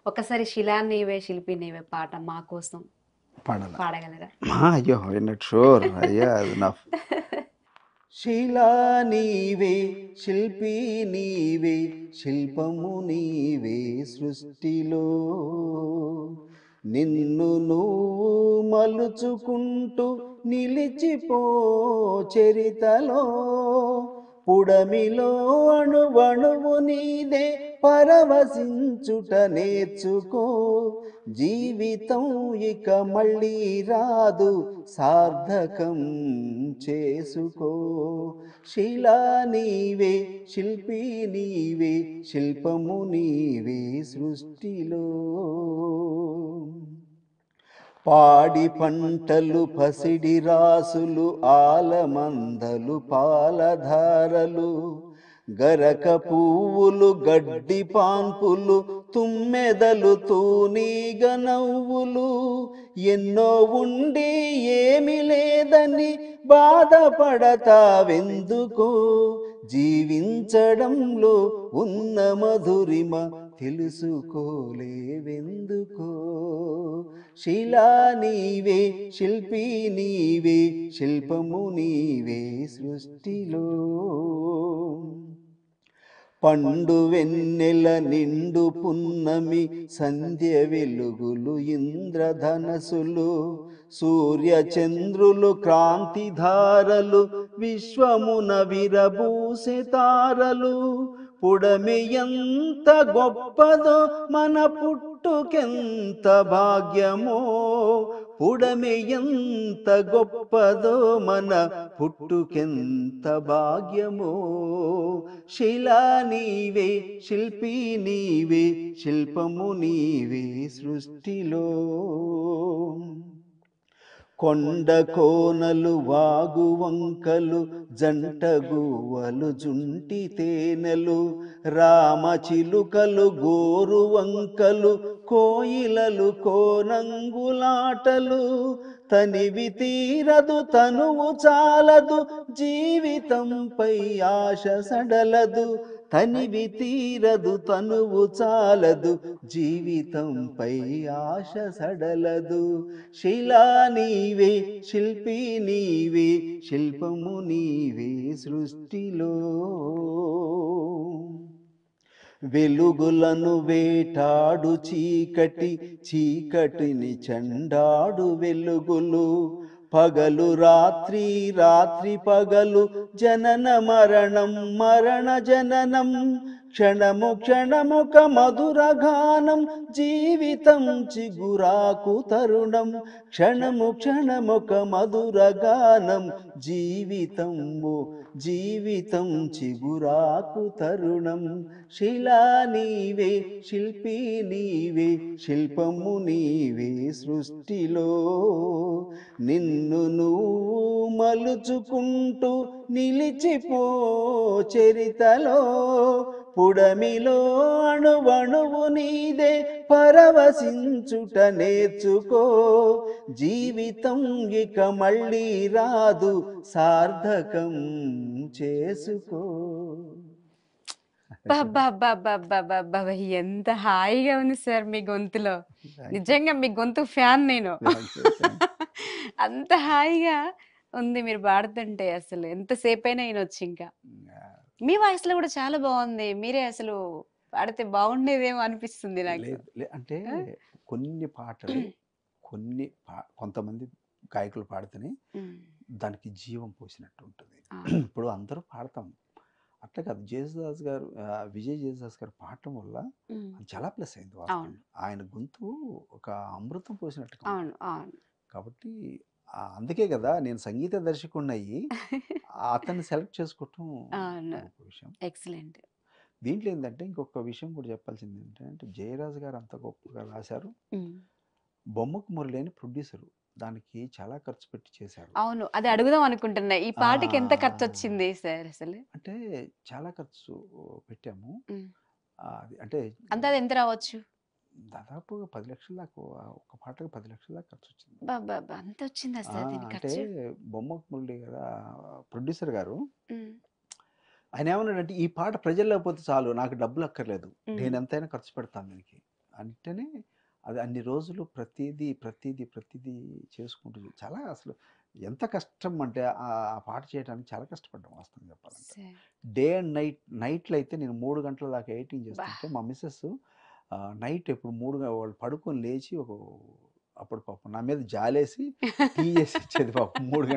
ఒకసారి 'శిలా నీవే శిల్పి నీవే' పాట మా కోసం పాడాల. పాడగలరా? అయ్యో! విన్నట్ షూర్. అయ్యా! అది నా శిలా నీవే శిల్పి నీవే శిల్పము నీవే సృష్టిలో నిన్ను నువ్వు మలుచుకుంటూ నిలిచిపో చరితలో పుడమిలో అణువణువు నీదే పరవశించుట నేర్చుకో జీవితం ఇక మళ్ళీ రాదు సార్థకం చేసుకో శిలా నీవే శిల్పి నీవే శిల్పము నీవే సృష్టిలో పాడి పంటలు పసిడి రాసులు ఆలమందలు పాలధారలు గరక పువ్వులు గడ్డి పాన్పులు తుమ్మెదలు తూనీగ నవ్వులు ఎన్నో ఉండి ఏమి లేదని బాధపడతావెందుకో జీవించడంలో ఉన్న మధురిమ తెలుసుకోలేవెందుకో శిలా నీవే శిల్పి నీవే శిల్పము నీవే సృష్టిలో పండు వెన్నెల నిండు పున్నమి సంధ్య వెలుగులు ఇంద్రధనసులు సూర్య చంద్రులు క్రాంతిధారలు విశ్వమున విరబూసే తారలు పుడమి ఎంత గొప్పదో మన పుట్టుకెంత భాగ్యమో పుడమి ఎంత గొప్పదో మన పుట్టుకెంత భాగ్యమో శిలా నీవే శిల్పి నీవే శిల్పము నీవే సృష్టిలో కొండ కోనలు వాగు వంకలు జంట గువ్వలు జుంటి తేనెలు రామ చిలుకలు గోరు వంకలు కోయిలలు కోనంగులాటలు తనివి తీరదు తనువు చాలదు జీవితంపై ఆశ సడలదు తనివి తీరదు తనువు చాలదు జీవితంపై ఆశ సడలదు శిలా నీవే శిల్పి నీవే శిల్పము నీవే సృష్టిలో వెలుగులను వేటాడు చీకటి చీకటిని చెండాడు వెలుగులు పగలు రాత్రి రాత్రి పగలు జనన మరణం మరణ జననం క్షణము క్షణముక మధుర గానం జీవితం చిగురాకు తరుణం క్షణము క్షణముక మధుర గానం జీవితం చిగురాకు తరుణం శిలా నీవే శిల్పి నీవే శిల్పము నీవే సృష్టిలో నిన్ను నువ్వు మలుచుకుంటూ నిలిచిపో చరితలో పుడమిలో అణువణువు నీదే పరవశించుట నేర్చుకో జీవితం ఇక మళ్ళీ రాదు సార్థకం చేసుకో. అబ్బబ్బబ్బబ్బబ్బబ్బబ్బ! ఎంత హాయిగా ఉంది సార్ మీ గొంతులో. నిజంగా మీ గొంతు ఫ్యాన్ నేను. అంత హాయిగా ఉంది మీరు పాడుతుంటే అసలు ఎంతసేపైనా వినొచ్చు ఇంకా. మీ వాయిస్‌లో కూడా చాలా బాగుంది. మీరే అసలు పాడితే బాగుండేదేమో అనిపిస్తుంది నాకు. అంటే కొన్ని పాటలు కొంతమంది గాయకులు పాడితేనే దానికి జీవం పోసినట్టు ఉంటుంది. ఇప్పుడు అందరూ పాడతాం అట్లా కాదు. జేసుదాస్ గారు విజయ్ జేసుదాస్ గారు పాడటం వల్ల అది చాలా ప్లస్ అయింది వాస్తవం. ఆయన గొంతు ఒక అమృతం పోసినట్టు కాబట్టి అందుకే కదా నేను సంగీత దర్శకుడినయ్యి అతన్ని సెలెక్ట్ చేసుకోవటం ఒక విషయం. ఎక్సలెంట్. దీంట్లో ఏంటంటే ఇంకొక విషయం కూడా చెప్పాల్సింది ఏంటంటే జయరాజు గారు అంత గొప్పగా రాశారు. బొమ్మకు మురళి అని ప్రొడ్యూసరు దానికి చాలా ఖర్చు పెట్టి చేశారు. అవును, అది అడుగుదాం అనుకుంటున్నా. ఈ పాటకి ఎంత ఖర్చు వచ్చింది సార్ అసలు? అంటే చాలా ఖర్చు పెట్టాము. అంటే అంతా ఎంత రావచ్చు? దాదాపుగా 10 లక్షల దాకా ఒక పాటకు 10 లక్షల దాకా ఖర్చు వచ్చింది. అంత వచ్చిందా సార్ దీనికి అంటే ఖర్చు? బొమ్మకు మురళి కదా ప్రొడ్యూసర్ గారు, ఆయన ఏమన్నాడంటే ఈ పాట ప్రజల్లోకి పోతే చాలు నాకు డబ్బులు అక్కర్లేదు, నేను ఎంతైనా ఖర్చు పెడతాను దీనికి అంటేనే అది అన్ని రోజులు ప్రతీదీ చేసుకుంటూ చాలా అసలు ఎంత కష్టం అంటే ఆ పాట చేయడానికి చాలా కష్టపడ్డాం వాస్తవం చెప్పాలంటే. సార్. డే అండ్ నైట్‌లో అయితే నేను 3 గంటల దాకా ఎడిటింగ్ అబ్బా! చేస్తుంటే మా మిసెస్ నైట్ ఎప్పుడు వాళ్ళు పడుకొని లేచి అప్పుడు పాపం నా మీద జాలేసి టీ చేసి ఇచ్చేది పాపం 3 గంటలు